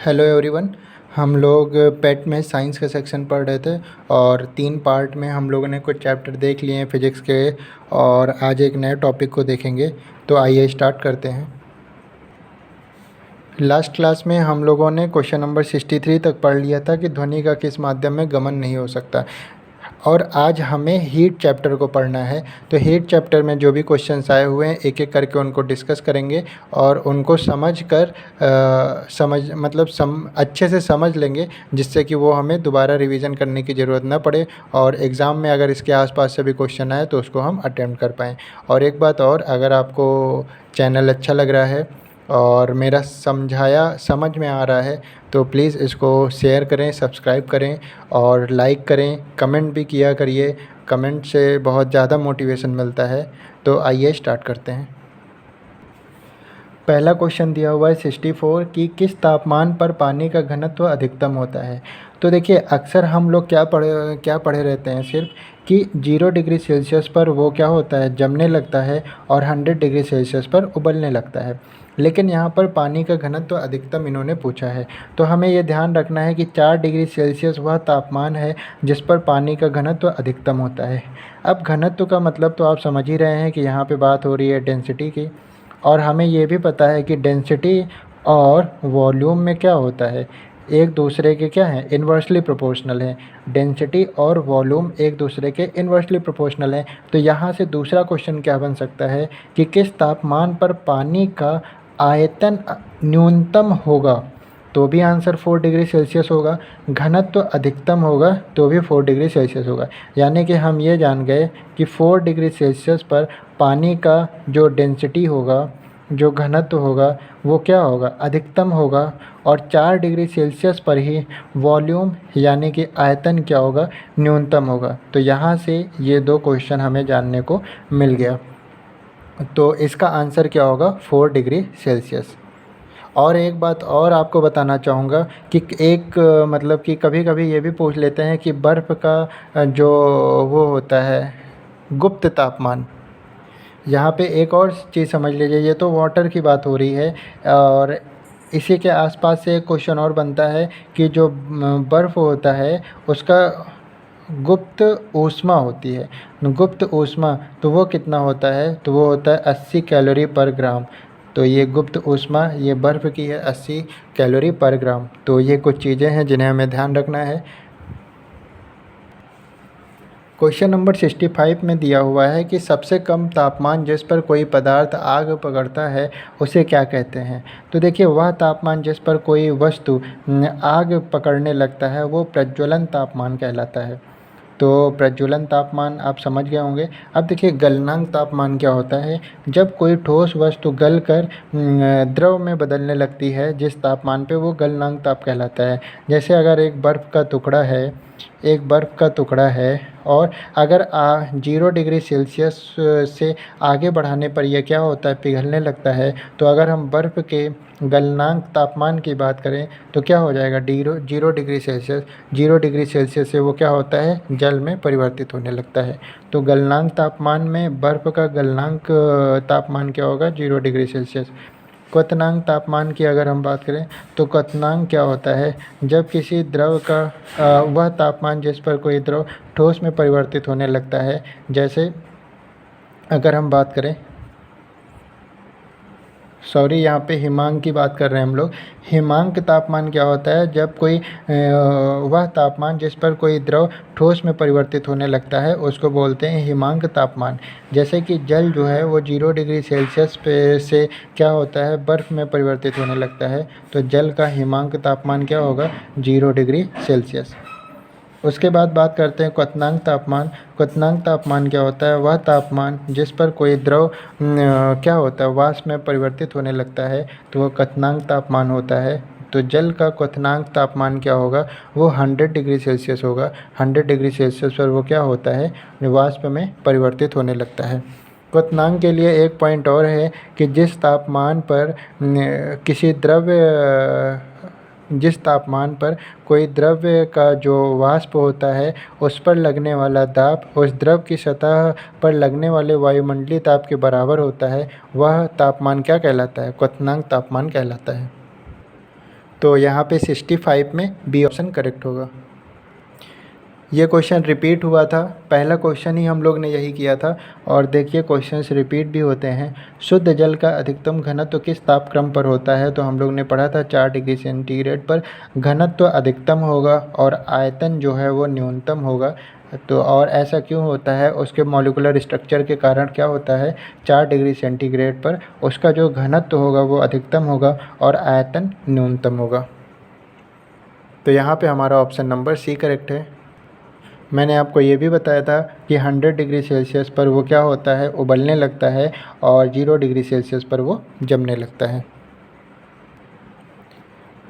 Hello everyone. हम लोग पेट में साइंस के सेक्शन पढ़ रहे थे और 3 पार्ट में हम लोगों ने कुछ चैप्टर देख लिए हैं फिज़िक्स के और आज एक नए टॉपिक को देखेंगे। तो आइए स्टार्ट करते हैं। लास्ट क्लास में हम लोगों ने क्वेश्चन नंबर 63 तक पढ़ लिया था कि ध्वनि का किस माध्यम में गमन नहीं हो सकता, और आज हमें हीट चैप्टर को पढ़ना है। तो हीट चैप्टर में जो भी क्वेश्चंस आए हुए हैं एक एक करके उनको डिस्कस करेंगे और उनको अच्छे से समझ लेंगे, जिससे कि वो हमें दोबारा रिवीजन करने की ज़रूरत ना पड़े और एग्ज़ाम में अगर इसके आसपास से भी क्वेश्चन आए तो उसको हम अटेम्प्ट कर पाएँ। और एक बात और, अगर आपको चैनल अच्छा लग रहा है और मेरा समझाया समझ में आ रहा है तो प्लीज़ इसको शेयर करें, सब्सक्राइब करें और लाइक करें, कमेंट भी किया करिए। कमेंट से बहुत ज़्यादा मोटिवेशन मिलता है। तो आइए स्टार्ट करते हैं। पहला क्वेश्चन दिया हुआ है 64 कि किस तापमान पर पानी का घनत्व अधिकतम होता है। तो देखिए, अक्सर हम लोग क्या पढ़े रहते हैं सिर्फ कि 0 डिग्री सेल्सियस पर वो क्या होता है, जमने लगता है और 100 डिग्री सेल्सियस पर उबलने लगता है। लेकिन यहाँ पर पानी का घनत्व अधिकतम इन्होंने पूछा है, तो हमें ये ध्यान रखना है कि 4 डिग्री सेल्सियस वह तापमान है जिस पर पानी का घनत्व अधिकतम होता है। अब घनत्व का मतलब तो आप समझ ही रहे हैं कि यहाँ पे बात हो रही है डेंसिटी की, और हमें ये भी पता है कि डेंसिटी और वॉल्यूम में क्या होता है, एक दूसरे के क्या हैं, इन्वर्सली प्रोपोर्शनल हैं। डेंसिटी और वॉल्यूम एक दूसरे के इन्वर्सली प्रोपोर्शनल हैं। तो यहाँ से दूसरा क्वेश्चन क्या बन सकता है कि किस तापमान पर पानी का आयतन न्यूनतम होगा, तो भी आंसर 4 डिग्री सेल्सियस होगा। घनत्व अधिकतम होगा तो भी 4 डिग्री सेल्सियस होगा। यानी कि हम ये जान गए कि 4 डिग्री सेल्सियस पर पानी का जो डेंसिटी होगा, जो घनत्व होगा, वो क्या होगा, अधिकतम होगा। और 4 डिग्री सेल्सियस पर ही वॉल्यूम यानी कि आयतन क्या होगा, न्यूनतम होगा। तो यहाँ से ये 2 क्वेश्चन हमें जानने को मिल गया। तो इसका आंसर क्या होगा, 4 डिग्री सेल्सियस। और एक बात और आपको बताना चाहूँगा कि मतलब कि कभी-कभी ये भी पूछ लेते हैं कि बर्फ़ का जो वो होता है गुप्त तापमान। यहाँ पे एक और चीज़ समझ लीजिए, ये तो वाटर की बात हो रही है और इसी के आसपास से एक क्वेश्चन और बनता है कि जो बर्फ़ होता है उसका गुप्त ऊष्मा होती है। गुप्त ऊष्मा तो वो कितना होता है, तो वो होता है 80 कैलोरी पर ग्राम। तो ये गुप्त ऊष्मा ये बर्फ़ की है 80 कैलोरी पर ग्राम। तो ये कुछ चीज़ें हैं जिन्हें हमें ध्यान रखना है। क्वेश्चन नंबर 65 में दिया हुआ है कि सबसे कम तापमान जिस पर कोई पदार्थ आग पकड़ता है उसे क्या कहते हैं। तो देखिए, वह तापमान जिस पर कोई वस्तु आग पकड़ने लगता है वो प्रज्वलन तापमान कहलाता है। तो प्रज्वलन तापमान आप समझ गए होंगे। अब देखिए, गलनांक तापमान क्या होता है, जब कोई ठोस वस्तु गलकर द्रव में बदलने लगती है, जिस तापमान पे वो गलनांक ताप कहलाता है। जैसे अगर एक बर्फ़ का टुकड़ा है और अगर 0 डिग्री सेल्सियस से आगे बढ़ाने पर यह क्या होता है, पिघलने लगता है। तो अगर हम बर्फ़ के गलनांक तापमान की बात करें तो क्या हो जाएगा, 0 डिग्री सेल्सियस। 0 डिग्री सेल्सियस से वो क्या होता है, जल में परिवर्तित होने लगता है। तो गलनांक तापमान में बर्फ़ का गलनांक तापमान क्या होगा, 0 डिग्री सेल्सियस। क्वथनांक तापमान की अगर हम बात करें तो क्वथनांक क्या होता है, जब किसी द्रव का वह तापमान जिस पर कोई द्रव ठोस में परिवर्तित होने लगता है। जैसे अगर हम बात करें, यहाँ पे हिमांक की बात कर रहे हैं हम लोग। हिमांक तापमान क्या होता है, जब कोई वह तापमान जिस पर कोई द्रव ठोस में परिवर्तित होने लगता है उसको बोलते हैं हिमांक तापमान। जैसे कि जल जो है वो 0 डिग्री सेल्सियस पे से क्या होता है, बर्फ़ में परिवर्तित होने लगता है। तो जल का हिमांक तापमान क्या होगा, 0 डिग्री सेल्सियस। उसके बाद बात करते हैं क्वथनांक तापमान। क्वथनांक तापमान क्या होता है, वह तापमान जिस पर कोई द्रव क्या होता है, वाष्प में परिवर्तित होने लगता है, तो वह क्वथनांक तापमान होता है। तो जल का क्वथनांक तापमान क्या होगा, वो 100 डिग्री सेल्सियस होगा। 100 डिग्री सेल्सियस पर वो क्या होता है, वाष्प में परिवर्तित होने लगता है। क्वथनांक के लिए एक पॉइंट और है कि जिस तापमान पर कोई द्रव्य का जो वाष्प होता है उस पर लगने वाला दाब उस द्रव की सतह पर लगने वाले वायुमंडलीय ताप के बराबर होता है, वह तापमान क्या कहलाता है, क्वथनांक तापमान कहलाता है। तो यहाँ पे 65 में बी ऑप्शन करेक्ट होगा। ये क्वेश्चन रिपीट हुआ था, पहला क्वेश्चन ही हम लोग ने यही किया था और देखिए क्वेश्चंस रिपीट भी होते हैं। शुद्ध जल का अधिकतम घनत्व किस तापक्रम पर होता है? तो हम लोग ने पढ़ा था 4 डिग्री सेंटीग्रेड पर घनत्व अधिकतम होगा और आयतन जो है वो न्यूनतम होगा। तो और ऐसा क्यों होता है? उसके मॉलिक्यूलर स्ट्रक्चर के कारण क्या होता है, 4 डिग्री सेंटीग्रेड पर उसका जो घनत्व होगा वो अधिकतम होगा और आयतन न्यूनतम होगा। तो यहाँ पे हमारा ऑप्शन नंबर सी करेक्ट है। मैंने आपको ये भी बताया था कि 100 डिग्री सेल्सियस पर वो क्या होता है, उबलने लगता है और 0 डिग्री सेल्सियस पर वो जमने लगता है।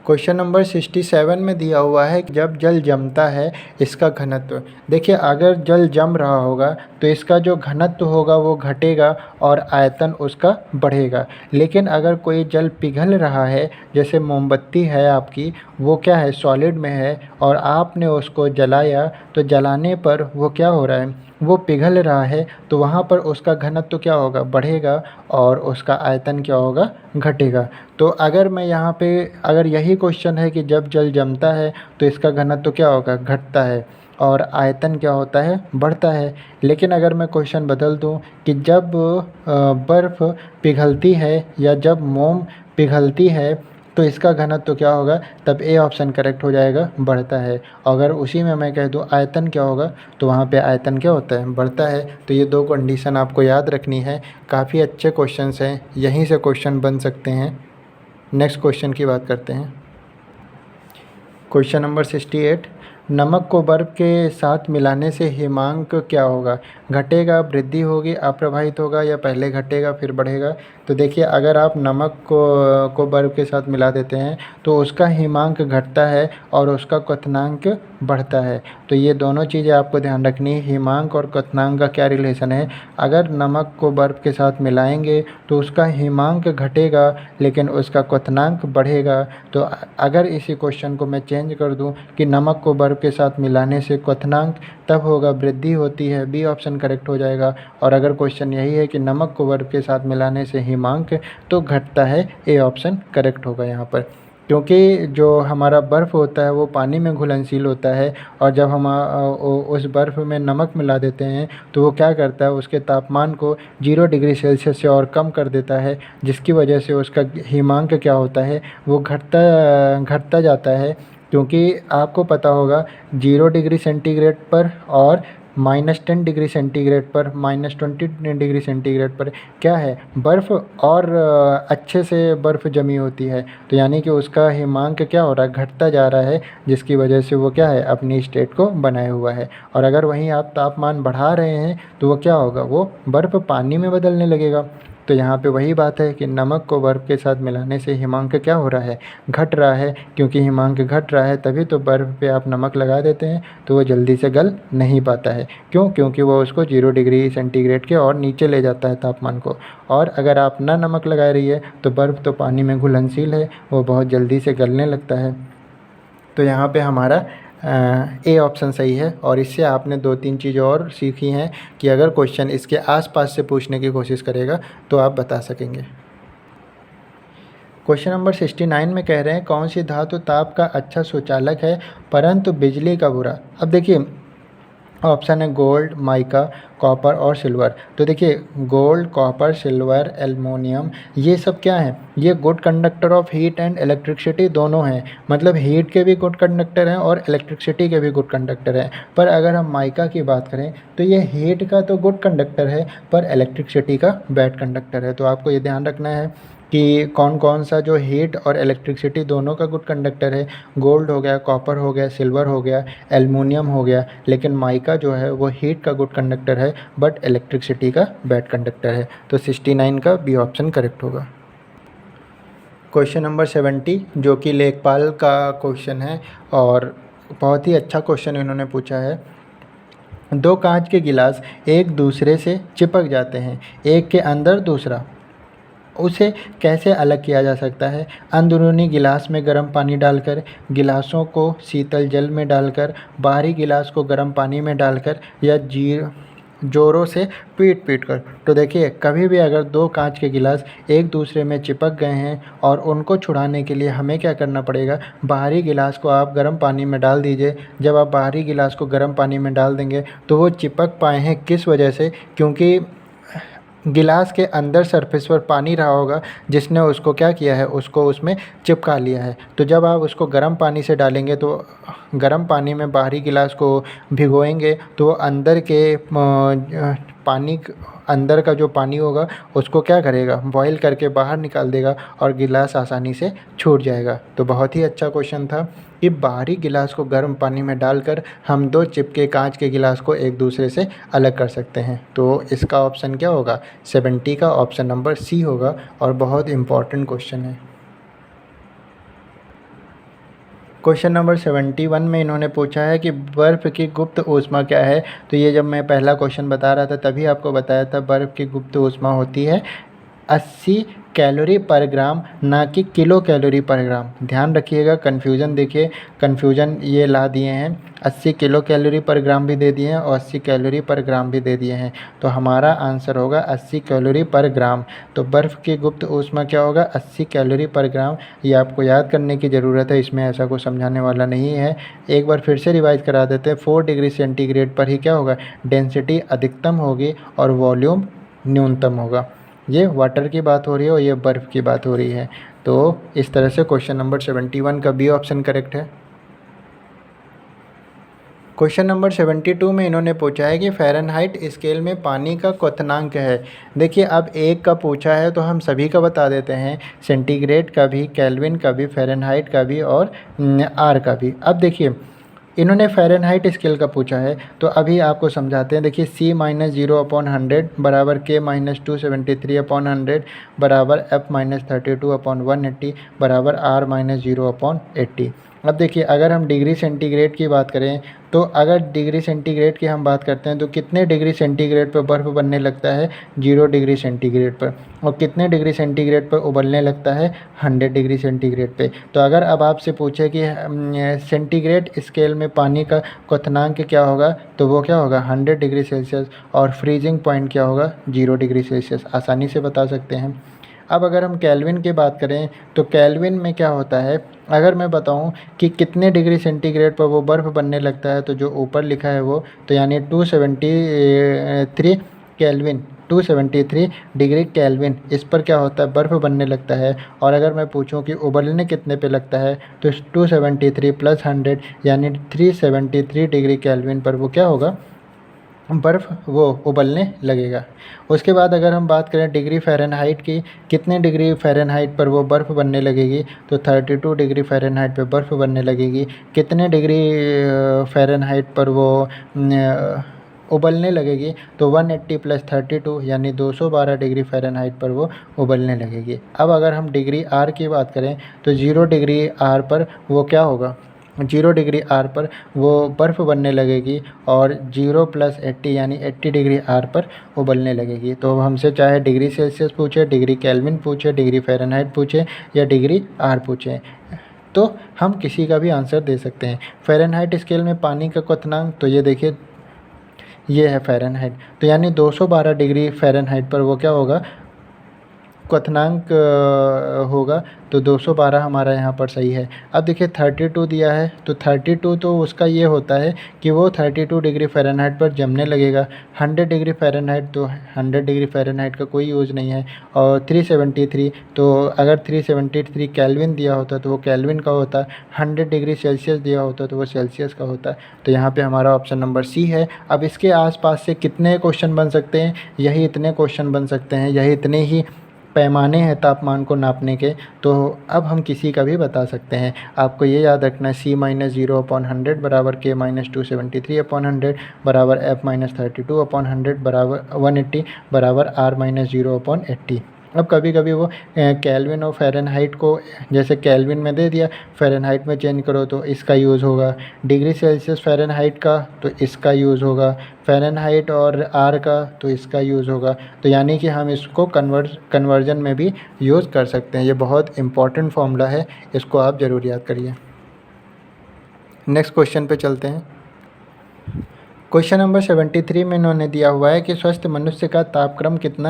क्वेश्चन नंबर 67 में दिया हुआ है कि जब जल जमता है इसका घनत्व। देखिए अगर जल जम रहा होगा तो इसका जो घनत्व होगा वो घटेगा और आयतन उसका बढ़ेगा। लेकिन अगर कोई जल पिघल रहा है, जैसे मोमबत्ती है आपकी, वो क्या है, सॉलिड में है और आपने उसको जलाया, तो जलाने पर वो क्या हो रहा है, वो पिघल रहा है, तो वहाँ पर उसका घनत्व क्या होगा, बढ़ेगा और उसका आयतन क्या होगा, घटेगा। तो अगर मैं यहाँ पे, अगर यही क्वेश्चन है कि जब जल जमता है तो इसका घनत्व क्या होगा, घटता है और आयतन क्या होता है, बढ़ता है। लेकिन अगर मैं क्वेश्चन बदल दूँ कि जब बर्फ़ पिघलती है या जब मोम पिघलती है तो इसका घनत्व क्या होगा, तब ए ऑप्शन करेक्ट हो जाएगा, बढ़ता है। अगर उसी में मैं कह दूँ आयतन क्या होगा, तो वहाँ पे आयतन क्या होता है, बढ़ता है। तो ये 2 कंडीशन आपको याद रखनी है। काफ़ी अच्छे क्वेश्चंस हैं, यहीं से क्वेश्चन बन सकते हैं। नेक्स्ट क्वेश्चन की बात करते हैं। क्वेश्चन नंबर 68, नमक को बर्फ़ के साथ मिलाने से हिमांक क्या होगा, घटेगा, वृद्धि होगी, अप्रवाहित होगा या पहले घटेगा फिर बढ़ेगा? तो देखिए अगर आप नमक को बर्फ़ के साथ मिला देते हैं तो उसका हिमांक घटता है और उसका क्वथनांक बढ़ता है। तो ये दोनों चीज़ें आपको ध्यान रखनी है। हिमांक और क्वथनांक का क्या रिलेशन है? अगर नमक को बर्फ़ के साथ मिलाएंगे तो उसका हिमांक घटेगा लेकिन उसका क्वथनांक बढ़ेगा। तो अगर इसी क्वेश्चन को मैं चेंज कर दूं कि नमक को बर्फ़ के साथ मिलाने से क्वथनांक तब होगा, वृद्धि होती है, बी ऑप्शन करेक्ट हो जाएगा। और अगर क्वेश्चन यही है कि नमक को बर्फ़ के साथ मिलाने से हिमांक तो घटता है, ए ऑप्शन करेक्ट होगा यहाँ पर। क्योंकि जो हमारा बर्फ़ होता है वो पानी में घुलनशील होता है और जब हम उस बर्फ़ में नमक मिला देते हैं तो वो क्या करता है, उसके तापमान को 0 डिग्री सेल्सियस से और कम कर देता है, जिसकी वजह से उसका हिमांक क्या होता है, वो घटता जाता है। क्योंकि आपको पता होगा 0 डिग्री सेंटीग्रेड पर और -10 डिग्री सेंटीग्रेड पर, -20 डिग्री सेंटीग्रेड पर क्या है, बर्फ़ और अच्छे से बर्फ़ जमी होती है। तो यानी कि उसका हिमांक क्या हो रहा है, घटता जा रहा है, जिसकी वजह से वो क्या है, अपनी स्टेट को बनाए हुआ है। और अगर वहीं आप तापमान बढ़ा रहे हैं तो वो क्या होगा, वो बर्फ़ पानी में बदलने लगेगा। तो यहाँ पे वही बात है कि नमक को बर्फ़ के साथ मिलाने से हिमांक क्या हो रहा है, घट रहा है। क्योंकि हिमांक घट रहा है तभी तो बर्फ़ पे आप नमक लगा देते हैं तो वो जल्दी से गल नहीं पाता है। क्यों? क्योंकि वो उसको 0 डिग्री सेंटीग्रेड के और नीचे ले जाता है तापमान को। और अगर आप ना नमक लगा रही है तो बर्फ़ तो पानी में घुलनशील है, वो बहुत जल्दी से गलने लगता है। तो यहाँ पे हमारा ए ऑप्शन सही है। और इससे आपने 2-3 चीज़ें और सीखी हैं कि अगर क्वेश्चन इसके आसपास से पूछने की कोशिश करेगा तो आप बता सकेंगे। क्वेश्चन नंबर 69 में कह रहे हैं कौन सी धातु ताप का अच्छा सुचालक है परंतु बिजली का बुरा? अब देखिए ऑप्शन है गोल्ड, माइका, कॉपर और सिल्वर। तो देखिए गोल्ड, कॉपर, सिल्वर, एल्युमिनियम, ये सब क्या है, ये good conductor of heat and electricity दोनों हैं। मतलब हीट के भी गुड कंडक्टर हैं और इलेक्ट्रिसिटी के भी गुड कंडक्टर हैं। पर अगर हम माइका की बात करें तो ये हीट का तो गुड कंडक्टर है पर इलेक्ट्रिसिटी का बैड कंडक्टर है। तो आपको ये ध्यान रखना है कि कौन कौन सा जो हीट और इलेक्ट्रिसिटी दोनों का गुड कंडक्टर है। गोल्ड हो गया, कॉपर हो गया, सिल्वर हो गया, एल्युमिनियम हो गया। लेकिन माइका जो है वो हीट का गुड कंडक्टर है बट इलेक्ट्रिसिटी का बैड कंडक्टर है। तो 69 का बी ऑप्शन करेक्ट होगा। क्वेश्चन नंबर 70 जो कि लेखपाल का क्वेश्चन है और बहुत ही अच्छा क्वेश्चन इन्होंने पूछा है। 2 कांच के गिलास एक दूसरे से चिपक जाते हैं, एक के अंदर दूसरा, उसे कैसे अलग किया जा सकता है? अंदरूनी गिलास में गर्म पानी डालकर, गिलासों को शीतल जल में डालकर, बाहरी गिलास को गर्म पानी में डालकर, या ज़ोरों से पीट कर। तो देखिए कभी भी अगर दो कांच के गिलास एक दूसरे में चिपक गए हैं और उनको छुड़ाने के लिए हमें क्या करना पड़ेगा, बाहरी गिलास को आप गर्म पानी में डाल दीजिए। जब आप बाहरी गिलास को गर्म पानी में डाल देंगे तो वो चिपक पाए हैं किस वजह से, क्योंकि गिलास के अंदर सरफेस पर पानी रहा होगा जिसने उसको क्या किया है, उसको उसमें चिपका लिया है। तो जब आप उसको गर्म पानी से डालेंगे तो गर्म पानी में बाहरी गिलास को भिगोएंगे तो वो अंदर के पानी अंदर का जो पानी होगा उसको क्या करेगा, बॉईल करके बाहर निकाल देगा और गिलास आसानी से छूट जाएगा। तो बहुत ही अच्छा क्वेश्चन था कि बाहरी गिलास को गर्म पानी में डालकर हम दो चिपके कांच के गिलास को एक दूसरे से अलग कर सकते हैं। तो इसका ऑप्शन क्या होगा, 70 का ऑप्शन नंबर सी होगा और बहुत इम्पॉर्टेंट क्वेश्चन है। क्वेश्चन नंबर 71 में इन्होंने पूछा है कि बर्फ़ की गुप्त ऊष्मा क्या है। तो ये जब मैं पहला क्वेश्चन बता रहा था तभी आपको बताया था, बर्फ़ की गुप्त ऊष्मा होती है 80 कैलोरी पर ग्राम, ना कि किलो कैलोरी पर ग्राम। ध्यान रखिएगा, कन्फ्यूज़न देखिए, कन्फ्यूज़न ये ला दिए हैं, 80 किलो कैलोरी पर ग्राम भी दे दिए हैं और 80 कैलोरी पर ग्राम भी दे दिए हैं। तो हमारा आंसर होगा 80 कैलोरी पर ग्राम। तो बर्फ़ की गुप्त ऊष्मा क्या होगा, 80 कैलोरी पर ग्राम। ये आपको याद करने की ज़रूरत है, इसमें ऐसा कुछ समझाने वाला नहीं है। एक बार फिर से रिवाइज़ करा देते हैं। 4 डिग्री सेंटीग्रेड पर ही क्या होगा, डेंसिटी अधिकतम होगी और वॉल्यूम न्यूनतम होगा। ये वाटर की बात हो रही है और ये बर्फ़ की बात हो रही है। तो इस तरह से क्वेश्चन नंबर 71 का बी ऑप्शन करेक्ट है। क्वेश्चन नंबर 72 में इन्होंने पूछा है कि फ़ारेनहाइट स्केल में पानी का क्वथनांक है। देखिए अब एक का पूछा है तो हम सभी का बता देते हैं, सेंटीग्रेड का भी, केल्विन का भी, फ़ारेनहाइट का भी और आर का भी। अब देखिए इन्होंने फ़ारेनहाइट स्केल का पूछा है तो अभी आपको समझाते हैं। देखिए C-0/100 बराबर K-273/100 बराबर F-32/180 बराबर R-0/80। अब देखिए अगर हम डिग्री सेंटीग्रेड की बात करें तो अगर डिग्री सेंटीग्रेड की हम बात करते हैं तो कितने डिग्री सेंटीग्रेड पर बर्फ़ बनने लगता है, 0 डिग्री सेंटीग्रेड पर। और कितने डिग्री सेंटीग्रेड पर उबलने लगता है, 100 डिग्री सेंटीग्रेड पे। तो अगर अब आपसे पूछे कि सेंटीग्रेड स्केल में पानी का क्वथनांक क्या होगा तो वो क्या होगा, 100 डिग्री सेल्सियस। और फ्रीजिंग पॉइंट क्या होगा, 0 डिग्री सेल्सियस। आसानी से बता सकते हैं। अब अगर हम केल्विन की बात करें तो केल्विन में क्या होता है, अगर मैं बताऊं कि कितने डिग्री सेंटीग्रेड पर वो बर्फ़ बनने लगता है तो जो ऊपर लिखा है वो, तो यानी 273 केल्विन, 273 डिग्री केल्विन, इस पर क्या होता है, बर्फ़ बनने लगता है। और अगर मैं पूछूं कि उबलने कितने पे लगता है तो 273 + 100 यानी 373 डिग्री केल्विन पर वो क्या होगा, बर्फ़ वो उबलने लगेगा। उसके बाद अगर हम बात करें डिग्री फ़ारेनहाइट की, कितने डिग्री फ़ारेनहाइट पर वो बर्फ़ बनने लगेगी तो 32 डिग्री फ़ारेनहाइट पर बर्फ़ बनने लगेगी। कितने डिग्री फ़ारेनहाइट पर वो उबलने लगेगी तो 180 + 32 यानी 212 डिग्री फ़ारेनहाइट पर वो उबलने लगेगी। अब अगर हम डिग्री आर की बात करें तो 0 डिग्री आर पर वो क्या होगा, 0 डिग्री आर पर वो बर्फ़ बनने लगेगी और 0 + 80 यानी 80 डिग्री आर पर उबलने लगेगी। तो हमसे चाहे डिग्री सेल्सियस पूछे, डिग्री केल्विन पूछे, डिग्री फ़ारेनहाइट पूछे या डिग्री आर पूछे, तो हम किसी का भी आंसर दे सकते हैं। फ़ारेनहाइट स्केल में पानी का क्वथनांक, तो ये देखिए ये है फ़ारेनहाइट, तो यानी 212 डिग्री फ़ारेनहाइट पर वो क्या होगा, क्वथनांक होगा। तो 212 हमारा यहाँ पर सही है। अब देखिए 32 दिया है तो 32 तो उसका ये होता है कि वो 32 डिग्री फ़ारेनहाइट पर जमने लगेगा। 100 डिग्री फ़ारेनहाइट, तो 100 डिग्री फ़ारेनहाइट का कोई यूज़ नहीं है। और 373, तो अगर 373 केल्विन दिया होता तो वो केल्विन का होता। 100 डिग्री सेल्सियस दिया होता तो वो सेल्सियस का होता। तो यहाँ पे हमारा ऑप्शन नंबर सी है। अब इसके आसपास से कितने क्वेश्चन बन सकते हैं, यही इतने क्वेश्चन बन सकते हैं, यही इतने ही पैमाने हैं तापमान को नापने के। तो अब हम किसी का भी बता सकते हैं। आपको ये याद रखना है, C-0/100 बराबर K-273/100 बराबर F-32/100 बराबर 180 बराबर R-0/80। अब कभी कभी वो केल्विन और फ़ारेनहाइट को जैसे केल्विन में दे दिया, फ़ारेनहाइट में चेंज करो तो इसका यूज़ होगा। डिग्री सेल्सियस फ़ारेनहाइट का तो इसका यूज़ होगा। फ़ारेनहाइट और आर का तो इसका यूज़ होगा। तो यानी कि हम इसको कन्वर्जन में भी यूज़ कर सकते हैं। ये बहुत इम्पॉर्टेंट फार्मूला है, इसको आप ज़रूर याद करिए। नेक्स्ट क्वेश्चन पे चलते हैं। क्वेश्चन नंबर 73 में इन्होंने दिया हुआ है कि स्वस्थ मनुष्य का तापक्रम कितना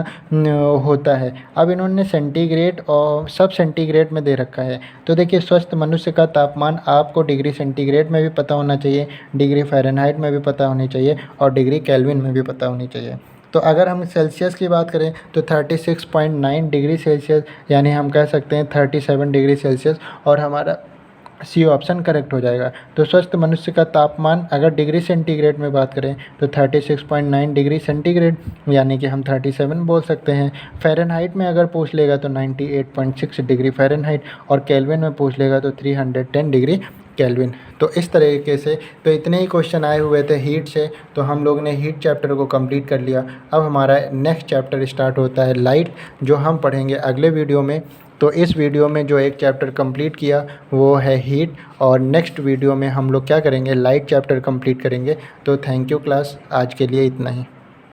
होता है। अब इन्होंने सेंटीग्रेड और सब सेंटीग्रेड में दे रखा है। तो देखिए स्वस्थ मनुष्य का तापमान आपको डिग्री सेंटीग्रेड में भी पता होना चाहिए, डिग्री फ़ारेनहाइट में भी पता होनी चाहिए और डिग्री केल्विन में भी पता होनी चाहिए। तो अगर हम सेल्सियस की बात करें तो 36.9 डिग्री सेल्सियस, यानी हम कह सकते हैं 37 डिग्री सेल्सियस, और हमारा सी ऑप्शन करेक्ट हो जाएगा। तो स्वस्थ मनुष्य का तापमान अगर डिग्री सेंटीग्रेड में बात करें तो 36.9 डिग्री सेंटीग्रेड, यानी कि हम 37 बोल सकते हैं। फ़ारेनहाइट में अगर पूछ लेगा तो 98.6 डिग्री फ़ारेनहाइट, और केल्विन में पूछ लेगा तो 310 डिग्री केल्विन। तो इस तरीके से तो इतने ही क्वेश्चन आए हुए थे हीट से, तो हम लोग ने हीट चैप्टर को कंप्लीट कर लिया। अब हमारा नेक्स्ट चैप्टर स्टार्ट होता है लाइट, जो हम पढ़ेंगे अगले वीडियो में। तो इस वीडियो में जो एक चैप्टर कंप्लीट किया वो है हीट, और नेक्स्ट वीडियो में हम लोग क्या करेंगे, लाइट चैप्टर कंप्लीट करेंगे। तो थैंक यू क्लास, आज के लिए इतना ही।